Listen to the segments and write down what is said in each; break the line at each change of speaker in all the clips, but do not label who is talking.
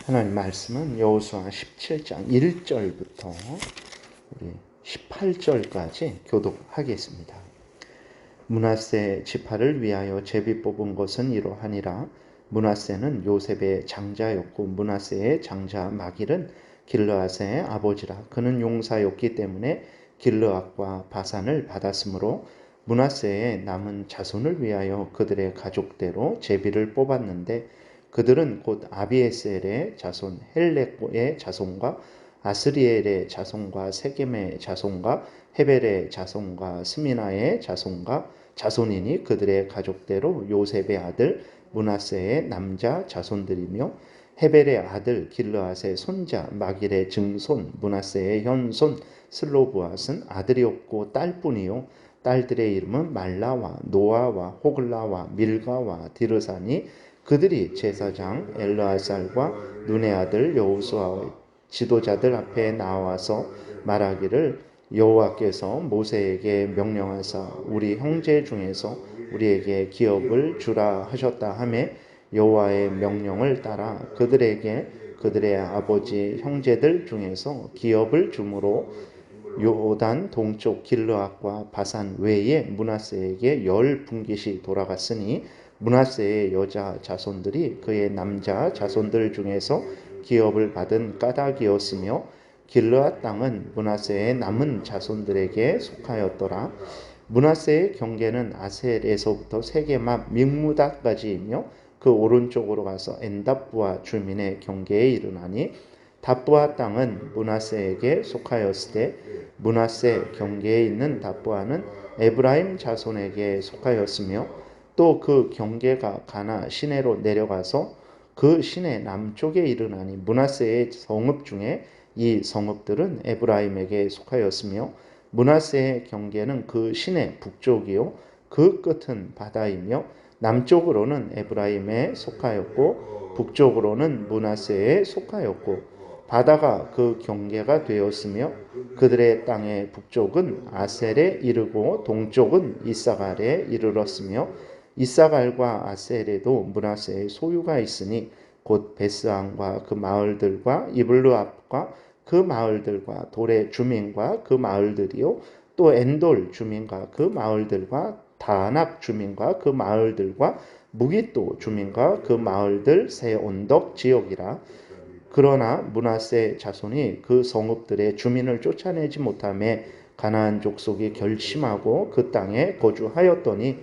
하나님 말씀은 여호수아 17장 1절부터 우리 18절까지 교독하겠습니다. 므낫세 지파를 위하여 제비 뽑은 것은 이러하니라. 므낫세는 요셉의 장자였고 므낫세의 장자 마길은 길르앗의 아버지라. 그는 용사였기 때문에 길르앗과 바산을 받았으므로 므낫세의 남은 자손을 위하여 그들의 가족대로 제비를 뽑았는데 그들은 곧 아비에셀의 자손 헬렉의 자손과 아스리엘의 자손과 세겜의 자손과 헤벨의 자손과 스미나의 자손이니 그들의 가족대로 요셉의 아들 므낫세의 남자 자손들이며 헤벨의 아들 길르앗의 손자 마길의 증손 므낫세의 현손 슬로브앗은 아들이 없고 딸뿐이요 딸들의 이름은 말라와 노아와 호글라와 밀가와 디르사니 그들이 제사장 엘르아살과 눈의 아들 여호수아의 지도자들 앞에 나와서 말하기를 여호와께서 모세에게 명령하사 우리 형제 중에서 우리에게 기업을 주라 하셨다 하매 여호와의 명령을 따라 그들에게 그들의 아버지 형제들 중에서 기업을 주므로 요단 동쪽 길르앗과 바산 외에 므낫세에게 10분깃이 돌아갔으니 므낫세의 여자 자손들이 그의 남자 자손들 중에서 기업을 받은 까닭이었으며 길르앗 땅은 므낫세의 남은 자손들에게 속하였더라. 므낫세의 경계는 아셀에서부터 세게마 믹무다까지이며 그 오른쪽으로 가서 엔답부아 주민의 경계에 이르나니 답부아 땅은 므낫세에게 속하였을 때 므낫세 경계에 있는 답부아는 에브라임 자손에게 속하였으며 또 그 경계가 가나 시내로 내려가서 그 시내 남쪽에 이르나니 므낫세의 성읍 중에 이 성읍들은 에브라임에게 속하였으며 므낫세의 경계는 그 시내 북쪽이요 그 끝은 바다이며 남쪽으로는 에브라임에 속하였고 북쪽으로는 므낫세에 속하였고 바다가 그 경계가 되었으며 그들의 땅의 북쪽은 아셀에 이르고 동쪽은 이사갈에 이르렀으며 이사갈과 아셀에도 므낫세의 소유가 있으니 곧 베스안과 그 마을들과 이블루 앞과 그 마을들과 돌의 주민과 그 마을들이요 또 엔돌 주민과 그 마을들과 다낙 주민과 그 마을들과 무기또 주민과 그 마을들 세 언덕 지역이라. 그러나 므낫세 자손이 그 성읍들의 주민을 쫓아내지 못하며 가나안 족속이 결심하고 그 땅에 거주하였더니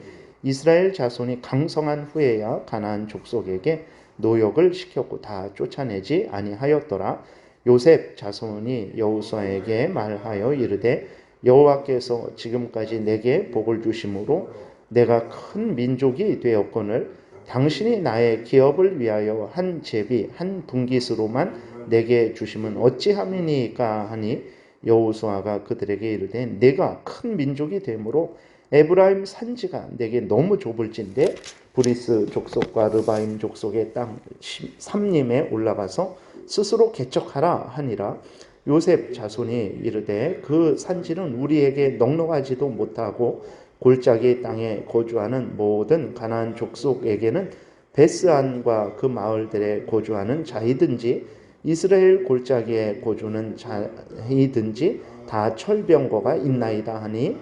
이스라엘 자손이 강성한 후에야 가나안 족속에게 노역을 시켰고 다 쫓아내지 아니하였더라. 요셉 자손이 여호수아에게 말하여 이르되 여호와께서 지금까지 내게 복을 주심으로 내가 큰 민족이 되었거늘 당신이 나의 기업을 위하여 한 제비 한 분깃으로만 내게 주심은 어찌함이니까 하니 여호수아가 그들에게 이르되 내가 큰 민족이 되므로 에브라임 산지가 내게 너무 좁을진데 브리스 족속과 르바임 족속의 땅 삼림에 올라가서 스스로 개척하라 하니라. 요셉 자손이 이르되 그 산지는 우리에게 넉넉하지도 못하고 골짜기 땅에 거주하는 모든 가나안 족속에게는 베스안과 그 마을들에 거주하는 자이든지 이스라엘 골짜기에 거주는 자이든지 다 철병거가 있나이다 하니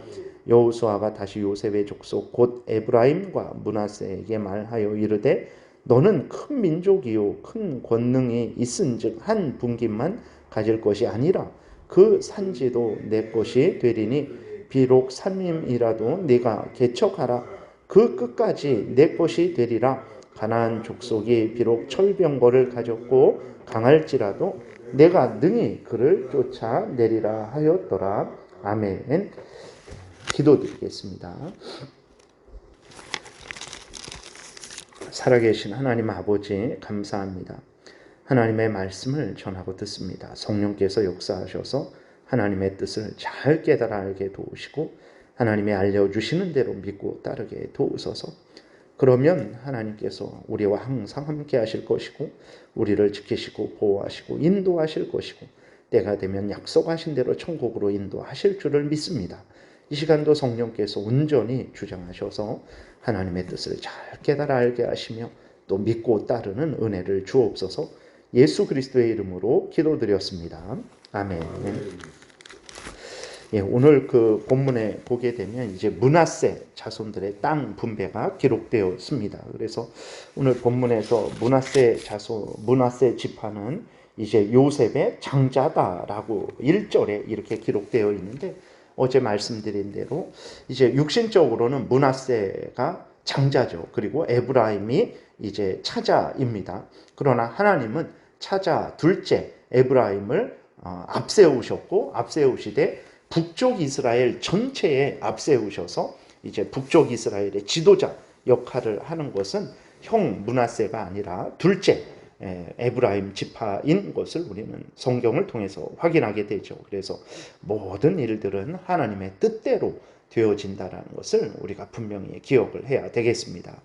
여호수아가 다시 요셉의 족속 곧 에브라임과 므낫세에게 말하여 이르되 너는 큰 민족이요 큰 권능이 있은즉 한 분깃만 가질 것이 아니라 그 산지도 내 것이 되리니 비록 산림이라도 네가 개척하라 그 끝까지 내 것이 되리라. 가나안 족속이 비록 철병거를 가졌고 강할지라도 내가 능히 그를 쫓아내리라 하였더라. 아멘. 기도드리겠습니다. 살아계신 하나님 아버지 감사합니다. 하나님의 말씀을 전하고 듣습니다. 성령께서 역사하셔서 하나님의 뜻을 잘 깨달아 알게 도우시고 하나님이 알려주시는 대로 믿고 따르게 도우소서. 그러면 하나님께서 우리와 항상 함께 하실 것이고 우리를 지키시고 보호하시고 인도하실 것이고 때가 되면 약속하신 대로 천국으로 인도하실 줄을 믿습니다. 이 시간도 성령께서 온전히 주장하셔서 하나님의 뜻을 잘 깨달아 알게 하시며 또 믿고 따르는 은혜를 주옵소서. 예수 그리스도의 이름으로 기도드렸습니다. 아멘. 예, 오늘 그 본문에 보게 되면 이제 므낫세 자손들의 땅 분배가 기록되었습니다. 그래서 오늘 본문에서 므낫세 지파는 이제 요셉의 장자다라고 1절에 이렇게 기록되어 있는데, 어제 말씀드린 대로 이제 육신적으로는 므낫세가 장자죠. 그리고 에브라임이 이제 차자입니다. 그러나 하나님은 차자 둘째 에브라임을 앞세우시되 북쪽 이스라엘 전체에 앞세우셔서 이제 북쪽 이스라엘의 지도자 역할을 하는 것은 형 므낫세가 아니라 둘째 에브라임 지파인 것을 우리는 성경을 통해서 확인하게 되죠. 그래서 모든 일들은 하나님의 뜻대로 되어진다라는 것을 우리가 분명히 기억을 해야 되겠습니다.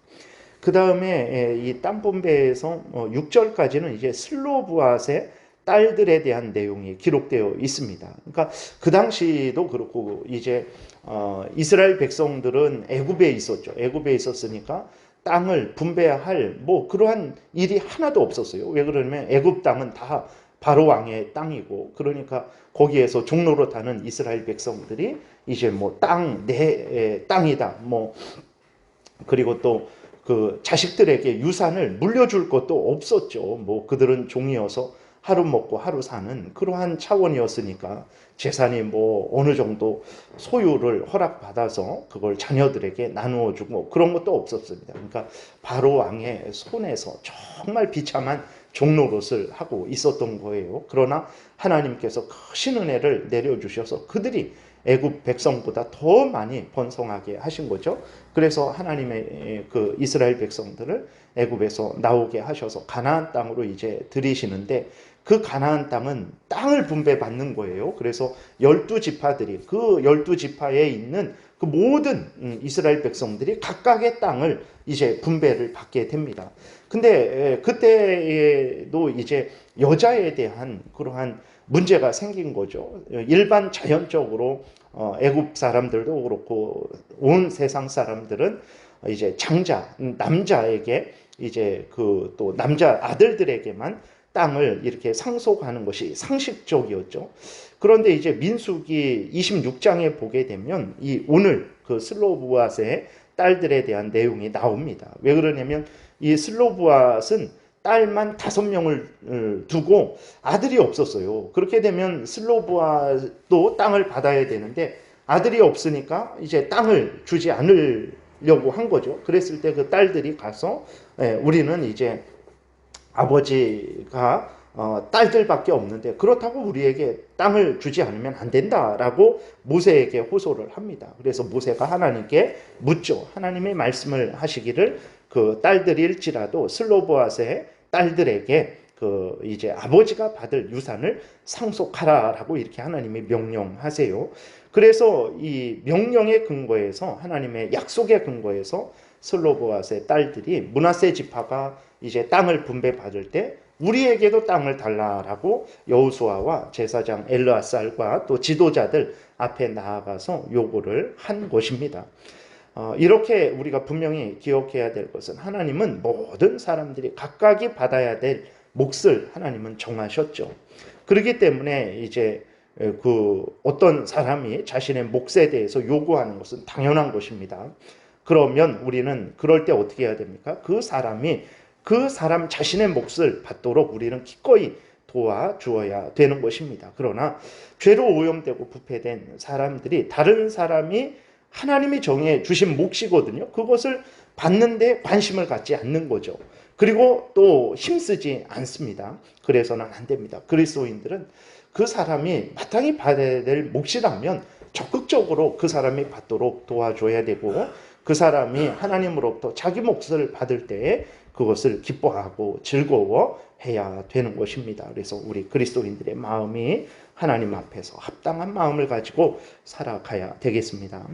그 다음에 이 땅 분배에서 6절까지는 이제 슬로브앗의 딸들에 대한 내용이 기록되어 있습니다. 그러니까 그 당시도 그렇고 이제 이스라엘 백성들은 애굽에 있었죠. 애굽에 있었으니까 땅을 분배할 그러한 일이 하나도 없었어요. 왜 그러냐면 애굽 땅은 다 바로 왕의 땅이고, 그러니까 거기에서 종로로 타는 이스라엘 백성들이 이제 내 땅이다 그리고 또 그 자식들에게 유산을 물려줄 것도 없었죠. 그들은 종이어서 하루 먹고 하루 사는 그러한 차원이었으니까 재산이 어느 정도 소유를 허락받아서 그걸 자녀들에게 나누어 주고 그런 것도 없었습니다. 그러니까 바로 왕의 손에서 정말 비참한 종노릇을 하고 있었던 거예요. 그러나 하나님께서 크신 은혜를 내려주셔서 그들이 애굽 백성보다 더 많이 번성하게 하신 거죠. 그래서 하나님의 그 이스라엘 백성들을 애굽에서 나오게 하셔서 가나안 땅으로 이제 들이시는데, 그 가나안 땅을 분배받는 거예요. 그래서 12지파들이 그 12지파에 있는 그 모든 이스라엘 백성들이 각각의 땅을 이제 분배를 받게 됩니다. 근데 그때에도 이제 여자에 대한 그러한 문제가 생긴 거죠. 일반 자연적으로 애굽 사람들도 그렇고 온 세상 사람들은 이제 장자 남자에게 이제 그 또 남자 아들들에게만 땅을 이렇게 상속하는 것이 상식적이었죠. 그런데 이제 민수기 26장에 보게 되면 오늘 그 슬로브앗의 딸들에 대한 내용이 나옵니다. 왜 그러냐면 이 슬로브앗은 딸만 5명을 두고 아들이 없었어요. 그렇게 되면 슬로브앗도 땅을 받아야 되는데 아들이 없으니까 이제 땅을 주지 않으려고 한 거죠. 그랬을 때 그 딸들이 가서 우리는 이제 아버지가 딸들밖에 없는데 그렇다고 우리에게 땅을 주지 않으면 안 된다라고 모세에게 호소를 합니다. 그래서 모세가 하나님께 묻죠. 하나님의 말씀을 하시기를 그 딸들일지라도 슬로브앗의 딸들에게 그 이제 아버지가 받을 유산을 상속하라라고 이렇게 하나님이 명령하세요. 그래서 이 명령의 근거에서 하나님의 약속의 근거에서 슬로브앗의 딸들이 므낫세 지파가 이제 땅을 분배받을 때 우리에게도 땅을 달라라고 여호수아와 제사장 엘르아살과 또 지도자들 앞에 나아가서 요구를 한 것입니다. 이렇게 우리가 분명히 기억해야 될 것은 하나님은 모든 사람들이 각각이 받아야 될 몫을 하나님은 정하셨죠. 그렇기 때문에 이제 그 어떤 사람이 자신의 몫에 대해서 요구하는 것은 당연한 것입니다. 그러면 우리는 그럴 때 어떻게 해야 됩니까? 그 사람 자신의 몫을 받도록 우리는 기꺼이 도와주어야 되는 것입니다. 그러나 죄로 오염되고 부패된 사람들이 다른 사람이 하나님이 정해 주신 몫이거든요. 그것을 받는데 관심을 갖지 않는 거죠. 그리고 또 힘쓰지 않습니다. 그래서는 안 됩니다. 그리스도인들은 그 사람이 마땅히 받아야 될 몫이라면 적극적으로 그 사람이 받도록 도와줘야 되고, 그 사람이 하나님으로부터 자기 몫을 받을 때에 그것을 기뻐하고 즐거워해야 되는 것입니다. 그래서 우리 그리스도인들의 마음이 하나님 앞에서 합당한 마음을 가지고 살아가야 되겠습니다.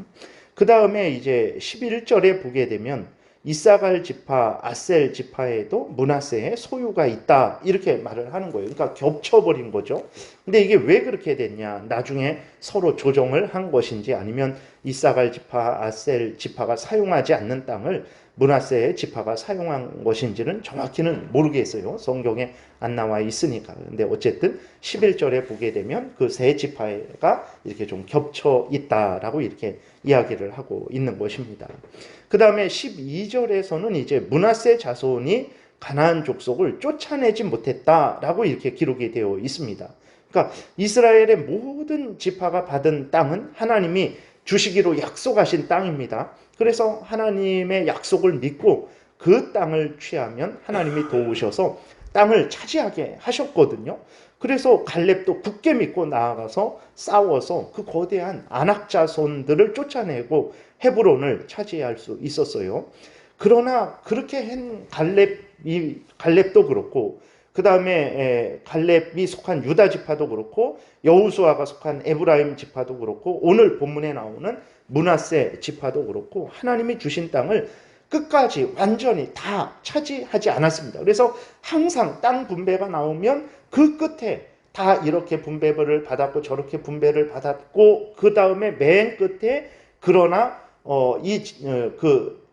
그 다음에 이제 11절에 보게 되면 이사갈 지파, 아셀 지파에도 므낫세의 소유가 있다 이렇게 말을 하는 거예요. 그러니까 겹쳐버린 거죠. 근데 이게 왜 그렇게 됐냐? 나중에 서로 조정을 한 것인지 아니면 이사갈 지파, 아셀 지파가 사용하지 않는 땅을 므낫세 지파가 사용한 것인지는 정확히는 모르겠어요. 성경에 안 나와 있으니까. 근데 어쨌든 11절에 보게 되면 그 세 지파가 이렇게 좀 겹쳐 있다라고 이렇게 이야기를 하고 있는 것입니다. 그 다음에 12절에서는 이제 므낫세 자손이 가나안 족속을 쫓아내지 못했다라고 이렇게 기록이 되어 있습니다. 그러니까 이스라엘의 모든 지파가 받은 땅은 하나님이 주시기로 약속하신 땅입니다. 그래서 하나님의 약속을 믿고 그 땅을 취하면 하나님이 도우셔서 땅을 차지하게 하셨거든요. 그래서 갈렙도 굳게 믿고 나아가서 싸워서 그 거대한 아낙 자손들을 쫓아내고 헤브론을 차지할 수 있었어요. 그러나 그렇게 한 갈렙도 그렇고, 그 다음에 갈렙이 속한 유다 지파도 그렇고, 여호수아가 속한 에브라임 지파도 그렇고, 오늘 본문에 나오는 므낫세 지파도 그렇고, 하나님이 주신 땅을 끝까지 완전히 다 차지하지 않았습니다. 그래서 항상 땅 분배가 나오면 그 끝에 다 이렇게 분배를 받았고 저렇게 분배를 받았고, 그 다음에 맨 끝에 그러나 그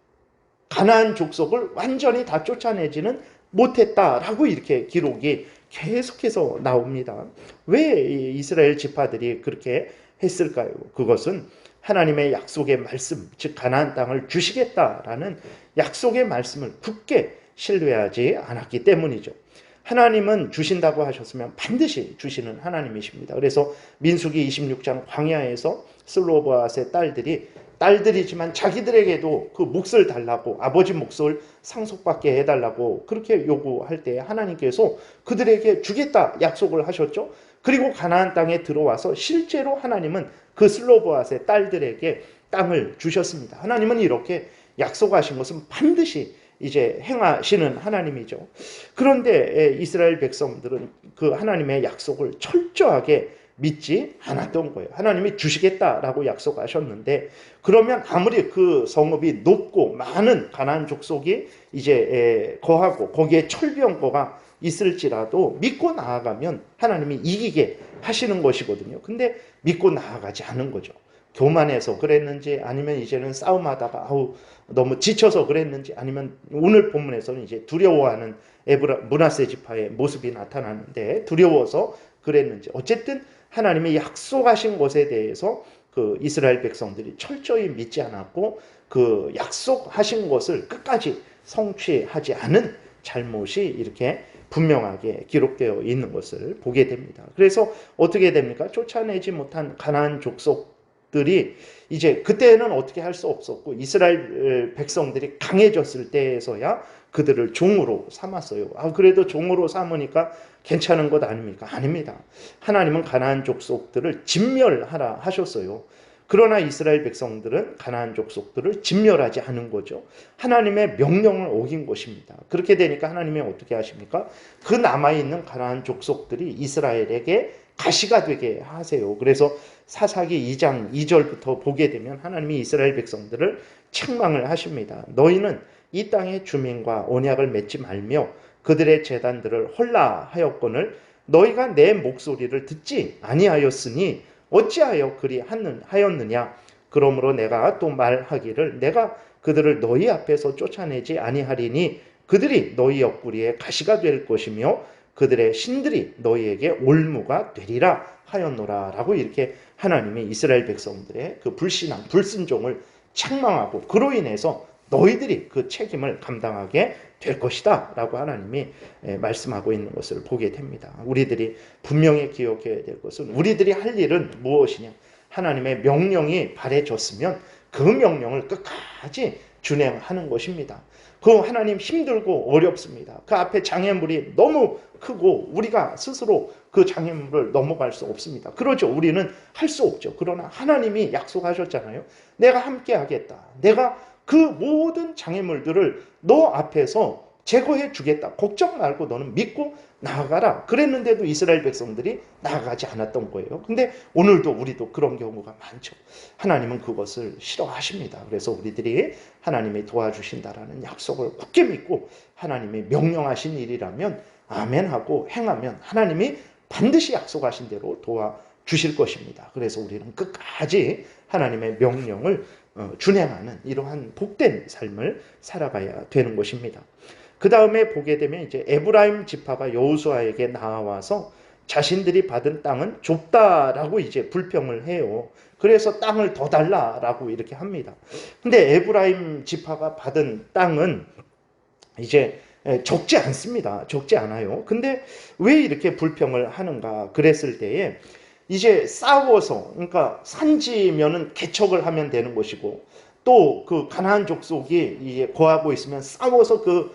가나안 족속을 완전히 다 쫓아내지는 못했다라고 이렇게 기록이 계속해서 나옵니다. 왜 이스라엘 지파들이 그렇게 했을까요? 그것은 하나님의 약속의 말씀, 즉 가나안 땅을 주시겠다라는 약속의 말씀을 굳게 신뢰하지 않았기 때문이죠. 하나님은 주신다고 하셨으면 반드시 주시는 하나님이십니다. 그래서 민수기 26장 광야에서 슬로보앗의 딸들이지만 자기들에게도 그 몫을 달라고, 아버지 몫을 상속받게 해달라고 그렇게 요구할 때 하나님께서 그들에게 주겠다 약속을 하셨죠. 그리고 가나안 땅에 들어와서 실제로 하나님은 그 슬로보앗의 딸들에게 땅을 주셨습니다. 하나님은 이렇게 약속하신 것은 반드시 이제 행하시는 하나님이죠. 그런데 이스라엘 백성들은 그 하나님의 약속을 철저하게 믿지 않았던 거예요. 하나님이 주시겠다라고 약속하셨는데, 그러면 아무리 그 성읍이 높고 많은 가나안 족속이 이제 거하고 거기에 철병거가 있을지라도 믿고 나아가면 하나님이 이기게 하시는 것이거든요. 근데 믿고 나아가지 않은 거죠. 교만해서 그랬는지, 아니면 이제는 싸움하다가 너무 지쳐서 그랬는지, 아니면 오늘 본문에서는 이제 두려워하는 므낫세 지파의 모습이 나타나는데 두려워서 그랬는지, 어쨌든 하나님이 약속하신 것에 대해서 그 이스라엘 백성들이 철저히 믿지 않았고 그 약속하신 것을 끝까지 성취하지 않은 잘못이 이렇게 분명하게 기록되어 있는 것을 보게 됩니다. 그래서 어떻게 됩니까? 쫓아내지 못한 가나안 족속들이 이제 그때는 어떻게 할 수 없었고, 이스라엘 백성들이 강해졌을 때에서야 그들을 종으로 삼았어요. 그래도 종으로 삼으니까 괜찮은 것 아닙니까? 아닙니다. 하나님은 가나안 족속들을 진멸하라 하셨어요. 그러나 이스라엘 백성들은 가나안 족속들을 진멸하지 않은 거죠. 하나님의 명령을 어긴 것입니다. 그렇게 되니까 하나님이 어떻게 하십니까? 그 남아있는 가나안 족속들이 이스라엘에게 가시가 되게 하세요. 그래서 사사기 2장 2절부터 보게 되면 하나님이 이스라엘 백성들을 책망을 하십니다. 너희는 이 땅의 주민과 언약을 맺지 말며 그들의 제단들을 헐라하였거늘 너희가 내 목소리를 듣지 아니하였으니 어찌하여 그리 하였느냐. 그러므로 내가 또 말하기를 내가 그들을 너희 앞에서 쫓아내지 아니하리니 그들이 너희 옆구리에 가시가 될 것이며 그들의 신들이 너희에게 올무가 되리라 하였노라 라고 이렇게 하나님이 이스라엘 백성들의 그 불신앙, 불순종을 책망하고 그로 인해서 너희들이 그 책임을 감당하게 될 것이다 라고 하나님이 말씀하고 있는 것을 보게 됩니다. 우리들이 분명히 기억해야 될 것은 우리들이 할 일은 무엇이냐. 하나님의 명령이 발해졌으면 그 명령을 끝까지 준행하는 것입니다. 그 하나님 힘들고 어렵습니다. 그 앞에 장애물이 너무 크고 우리가 스스로 그 장애물을 넘어갈 수 없습니다. 그러죠. 우리는 할 수 없죠. 그러나 하나님이 약속하셨잖아요. 내가 함께 하겠다. 내가 그 모든 장애물들을 너 앞에서 제거해 주겠다. 걱정 말고 너는 믿고 나아가라. 그랬는데도 이스라엘 백성들이 나아가지 않았던 거예요. 근데 오늘도 우리도 그런 경우가 많죠. 하나님은 그것을 싫어하십니다. 그래서 우리들이 하나님이 도와주신다라는 약속을 굳게 믿고 하나님이 명령하신 일이라면 아멘하고 행하면 하나님이 반드시 약속하신 대로 주실 것입니다. 그래서 우리는 끝까지 하나님의 명령을 준행하는 이러한 복된 삶을 살아가야 되는 것입니다. 그 다음에 보게 되면 이제 에브라임 지파가 여호수아에게 나와서 자신들이 받은 땅은 좁다라고 이제 불평을 해요. 그래서 땅을 더 달라라고 이렇게 합니다. 근데 에브라임 지파가 받은 땅은 이제 적지 않습니다. 적지 않아요. 근데 왜 이렇게 불평을 하는가 그랬을 때에 이제 싸워서, 그러니까 산지면은 개척을 하면 되는 것이고, 또 그 가나안 족속이 이제 거하고 있으면 싸워서 그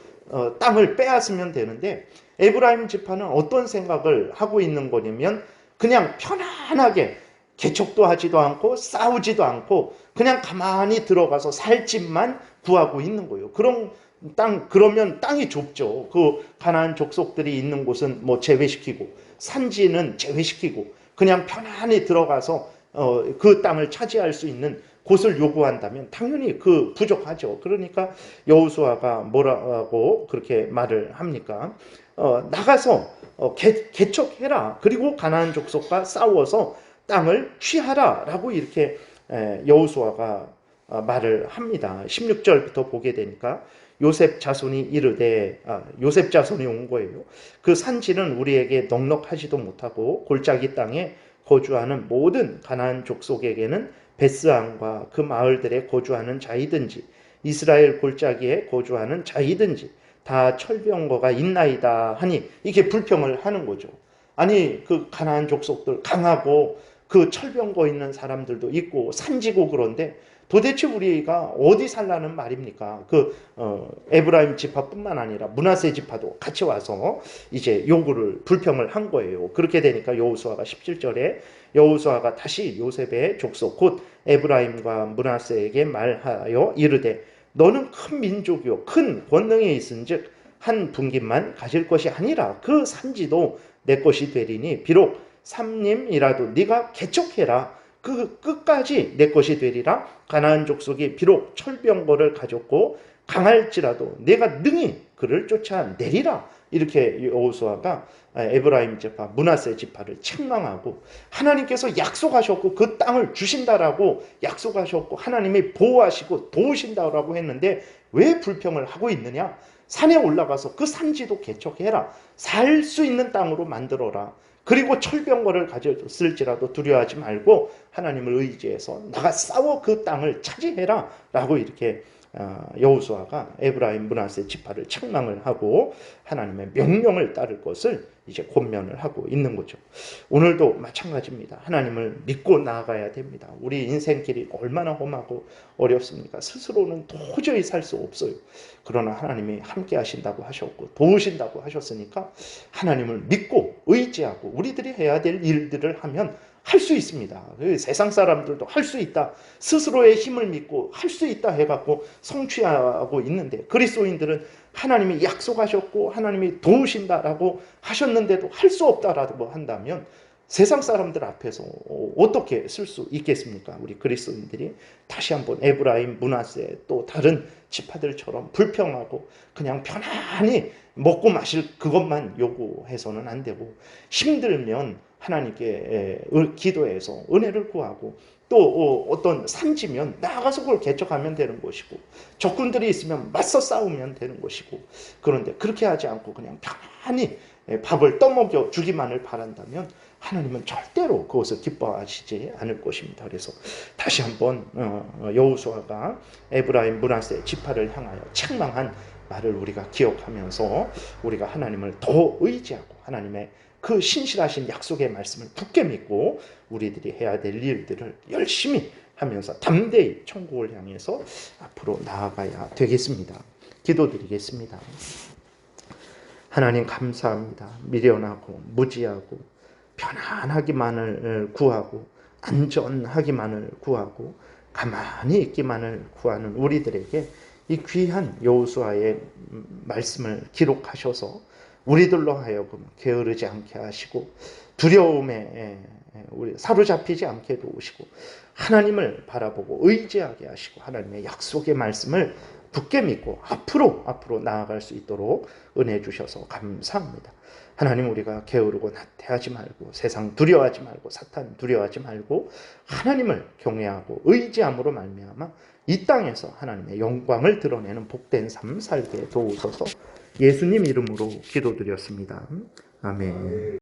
땅을 빼앗으면 되는데, 에브라임 지파는 어떤 생각을 하고 있는 거냐면 그냥 편안하게 개척도 하지도 않고 싸우지도 않고 그냥 가만히 들어가서 살 집만 구하고 있는 거예요. 그런 땅, 그러면 땅이 좁죠. 그 가나안 족속들이 있는 곳은 뭐 제외시키고 산지는 제외시키고 그냥 편안히 들어가서 그 땅을 차지할 수 있는 곳을 요구한다면 당연히 그 부족하죠. 그러니까 여호수아가 뭐라고 그렇게 말을 합니까? 나가서 개척해라. 그리고 가나안 족속과 싸워서 땅을 취하라라고 이렇게 여호수아가 말을 합니다. 16절부터 보게 되니까 요셉 자손이 이르되, 요셉 자손이 온 거예요. 그 산지는 우리에게 넉넉하지도 못하고 골짜기 땅에 거주하는 모든 가나안 족속에게는 베스안과 그 마을들에 거주하는 자이든지 이스라엘 골짜기에 거주하는 자이든지 다 철병거가 있나이다 하니 이게 불평을 하는 거죠. 아니 그 가나안 족속들 강하고 그 철병거 있는 사람들도 있고 산지고 그런데 도대체 우리가 어디 살라는 말입니까? 그 에브라임 지파뿐만 아니라 므낫세 지파도 같이 와서 이제 요구를 불평을 한 거예요. 그렇게 되니까 여호수아가 17절에 여호수아가 다시 요셉의 족속 곧 에브라임과 므낫세에게 말하여 이르되 너는 큰 민족이요 큰 권능이 있은즉 한 분깃만 가질 것이 아니라 그 산지도 내 것이 되리니 비록 삼림이라도 네가 개척해라. 그 끝까지 내 것이 되리라. 가나안 족속이 비록 철병거를 가졌고 강할지라도 내가 능히 그를 쫓아내리라. 이렇게 여호수아가 에브라임 지파, 므낫세 지파를 책망하고 하나님께서 약속하셨고 그 땅을 주신다라고 약속하셨고 하나님이 보호하시고 도우신다라고 했는데 왜 불평을 하고 있느냐? 산에 올라가서 그 산지도 개척해라. 살 수 있는 땅으로 만들어라. 그리고 철병거를 가졌을지라도 두려워하지 말고 하나님을 의지해서 나가 싸워 그 땅을 차지해라 라고 이렇게 여호수아가 에브라임 므낫세 지파를 책망을 하고 하나님의 명령을 따를 것을 이제 권면을 하고 있는 거죠. 오늘도 마찬가지입니다. 하나님을 믿고 나아가야 됩니다. 우리 인생길이 얼마나 험하고 어렵습니까? 스스로는 도저히 살 수 없어요. 그러나 하나님이 함께 하신다고 하셨고 도우신다고 하셨으니까 하나님을 믿고 의지하고 우리들이 해야 될 일들을 하면 할 수 있습니다. 세상 사람들도 할 수 있다. 스스로의 힘을 믿고 할 수 있다 해갖고 성취하고 있는데 그리스도인들은 하나님이 약속하셨고 하나님이 도우신다라고 하셨는데도 할 수 없다라고 한다면 세상 사람들 앞에서 어떻게 쓸 수 있겠습니까? 우리 그리스도인들이 다시 한번 에브라임, 므낫세 또 다른 지파들처럼 불평하고 그냥 편안히 먹고 마실 그것만 요구해서는 안 되고 힘들면 하나님께 기도해서 은혜를 구하고 또 어떤 산지면 나가서 그걸 개척하면 되는 것이고 적군들이 있으면 맞서 싸우면 되는 것이고 그런데 그렇게 하지 않고 그냥 편안히 밥을 떠먹여 주기만을 바란다면 하나님은 절대로 그것을 기뻐하시지 않을 것입니다. 그래서 다시 한번 여호수아가 에브라임 므낫세 지파를 향하여 책망한 말을 우리가 기억하면서 우리가 하나님을 더 의지하고 하나님의 그 신실하신 약속의 말씀을 굳게 믿고 우리들이 해야 될 일들을 열심히 하면서 담대히 천국을 향해서 앞으로 나아가야 되겠습니다. 기도드리겠습니다. 하나님 감사합니다. 미련하고 무지하고 편안하기만을 구하고 안전하기만을 구하고 가만히 있기만을 구하는 우리들에게 이 귀한 여호수아의 말씀을 기록하셔서 우리들로 하여금 게으르지 않게 하시고 두려움에 우리 사로잡히지 않게 도우시고 하나님을 바라보고 의지하게 하시고 하나님의 약속의 말씀을 굳게 믿고 앞으로 나아갈 수 있도록 은혜 주셔서 감사합니다. 하나님, 우리가 게으르고 나태하지 말고 세상 두려워하지 말고 사탄 두려워하지 말고 하나님을 경외하고 의지함으로 말미암아 이 땅에서 하나님의 영광을 드러내는 복된 삶 살게 도우소서. 예수님 이름으로 기도드렸습니다. 아멘.